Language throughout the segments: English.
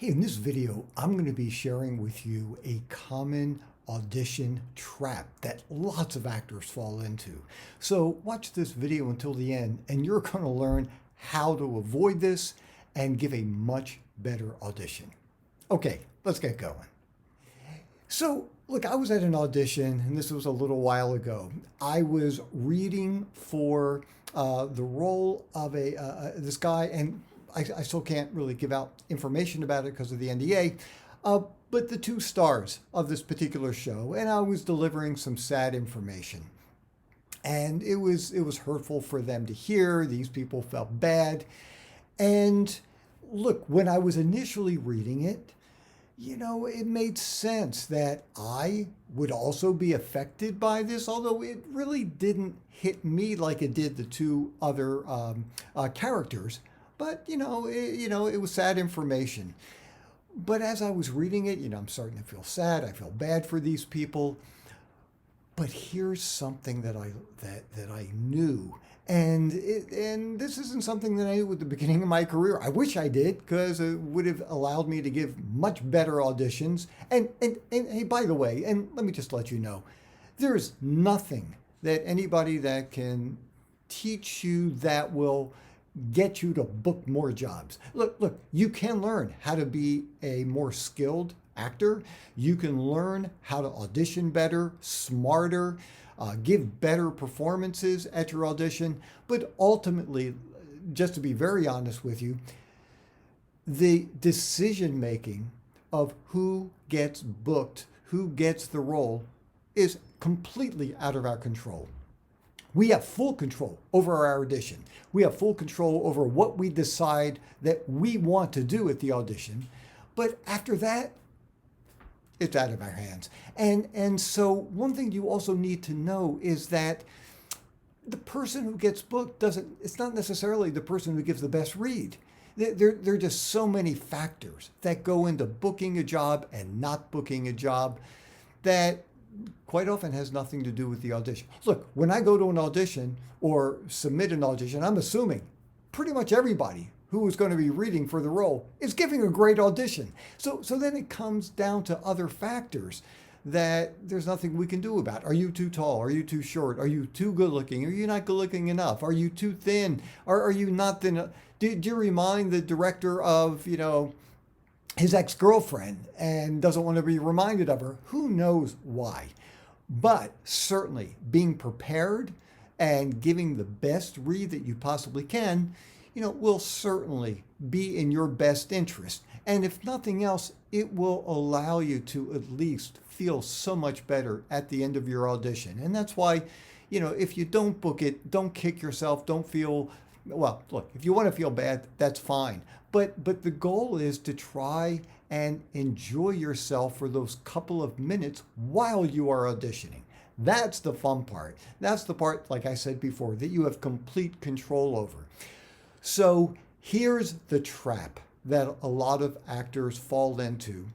Hey, in this video, I'm going to be sharing with you a common audition trap that lots of actors fall into. So watch this video until the end and you're going to learn how to avoid this and give a much better audition. Okay, let's get going. So look, I was at an audition and this was a little while ago. I was reading for the role of this guy, and I still can't really give out information about it because of the NDA, but the two stars of this particular show, and I was delivering some sad information. And it was hurtful for them to hear. These people felt bad. And look, when I was initially reading it, it made sense that I would also be affected by this, although it really didn't hit me like it did the two other characters. But, it was sad information. But as I was reading it, I'm starting to feel sad. I feel bad for these people. But here's something that I knew. And this isn't something that I knew at the beginning of my career. I wish I did, because it would have allowed me to give much better auditions. And hey, by the way, and let me just let you know, there's nothing that anybody that can teach you that will get you to book more jobs. Look, you can learn how to be a more skilled actor. You can learn how to audition better, smarter, give better performances at your audition. But ultimately, just to be very honest with you, the decision making of who gets booked, who gets the role, is completely out of our control. We have full control over our audition. We have full control over what we decide that we want to do at the audition. But after that, it's out of our hands. And so one thing you also need to know is that the person who gets booked it's not necessarily the person who gives the best read. There are just so many factors that go into booking a job and not booking a job that quite often has nothing to do with the audition. Look, when I go to an audition or submit an audition, I'm assuming pretty much everybody who is going to be reading for the role is giving a great audition. So then it comes down to other factors that there's nothing we can do about. Are you too tall? Are you too short? Are you too good looking? Are you not good looking enough? Are you too thin? Are you not thin? Do you remind the director of, his ex-girlfriend and doesn't want to be reminded of her? Who knows why? But certainly being prepared and giving the best read that you possibly can, will certainly be in your best interest. And if nothing else, it will allow you to at least feel so much better at the end of your audition. And that's why, if you don't book it, don't kick yourself, don't feel, well, look, if you want to feel bad, that's fine. But the goal is to try and enjoy yourself for those couple of minutes while you are auditioning. That's the fun part. That's the part, like I said before, that you have complete control over. So here's the trap that a lot of actors fall into.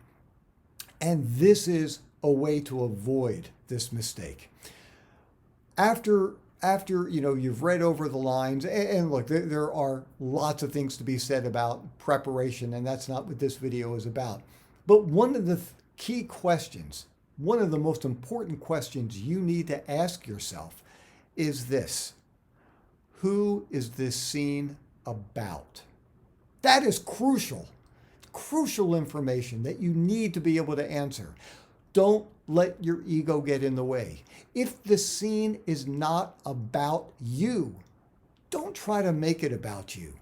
And this is a way to avoid this mistake. After you've read over the lines, and look, there are lots of things to be said about preparation, and that's not what this video is about. But one of the key questions, one of the most important questions you need to ask yourself is this: who is this scene about? That is crucial information that you need to be able to answer. Don't let your ego get in the way. If the scene is not about you, don't try to make it about you,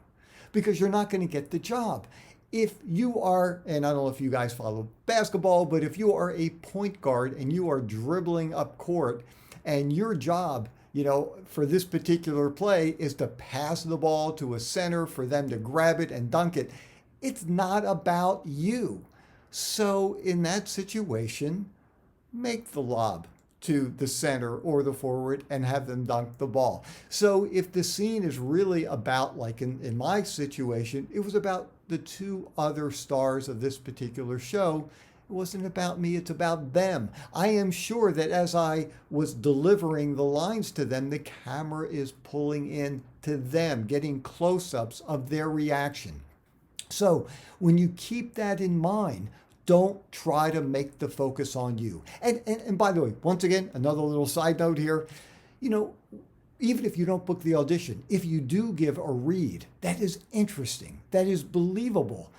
because you're not going to get the job. If you are, and I don't know if you guys follow basketball, but if you are a point guard and you are dribbling up court and your job, for this particular play is to pass the ball to a center for them to grab it and dunk it, it's not about you. So in that situation, make the lob to the center or the forward and have them dunk the ball. So if the scene is really about, like in my situation, it was about the two other stars of this particular show. It wasn't about me, it's about them. I am sure that as I was delivering the lines to them, the camera is pulling in to them, getting close-ups of their reaction. So when you keep that in mind, don't try to make the focus on you. And by the way, once again, another little side note here, you know, even if you don't book the audition, if you do give a read that is interesting, that is believable,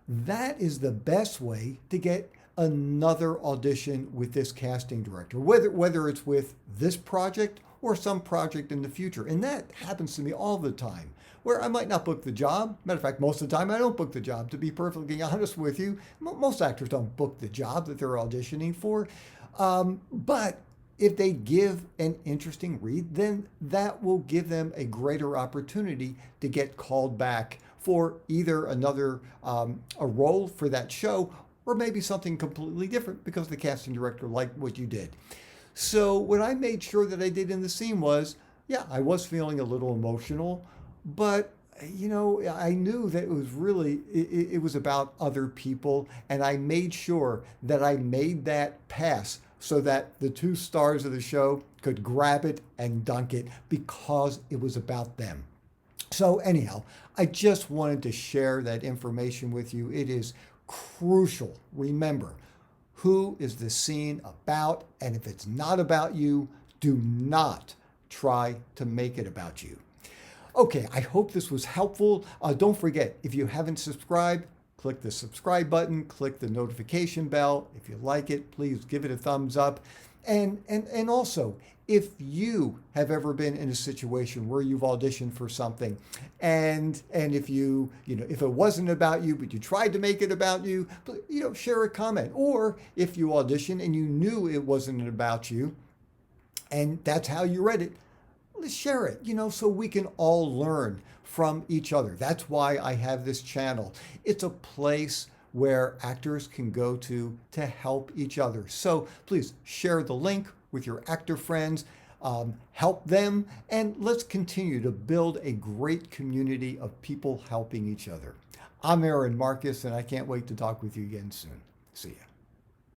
that is the best way to get another audition with this casting director, whether it's with this project or some project in the future. And that happens to me all the time, where I might not book the job. Matter of fact, most of the time I don't book the job, to be perfectly honest with you. Most actors don't book the job that they're auditioning for. But if they give an interesting read, then that will give them a greater opportunity to get called back for either another a role for that show, or maybe something completely different because the casting director liked what you did. So what I made sure that I did in the scene was, yeah, I was feeling a little emotional, but you know, I knew that it was really, it was about other people, and I made sure that I made that pass so that the two stars of the show could grab it and dunk it because it was about them. So anyhow, I just wanted to share that information with you. It is crucial. Remember, who is the scene about? And if it's not about you, do not try to make it about you. Okay, I hope this was helpful. Don't forget, if you haven't subscribed, click the subscribe button, click the notification bell. If you like it, please give it a thumbs up. And also, if you have ever been in a situation where you've auditioned for something and if if it wasn't about you, but you tried to make it about you, share a comment. Or if you audition and you knew it wasn't about you and that's how you read it, let's share it, so we can all learn from each other. That's why I have this channel. It's a place where actors can go to help each other. So please share the link with your actor friends, help them, and let's continue to build a great community of people helping each other. I'm Aaron Marcus, and I can't wait to talk with you again soon. See ya.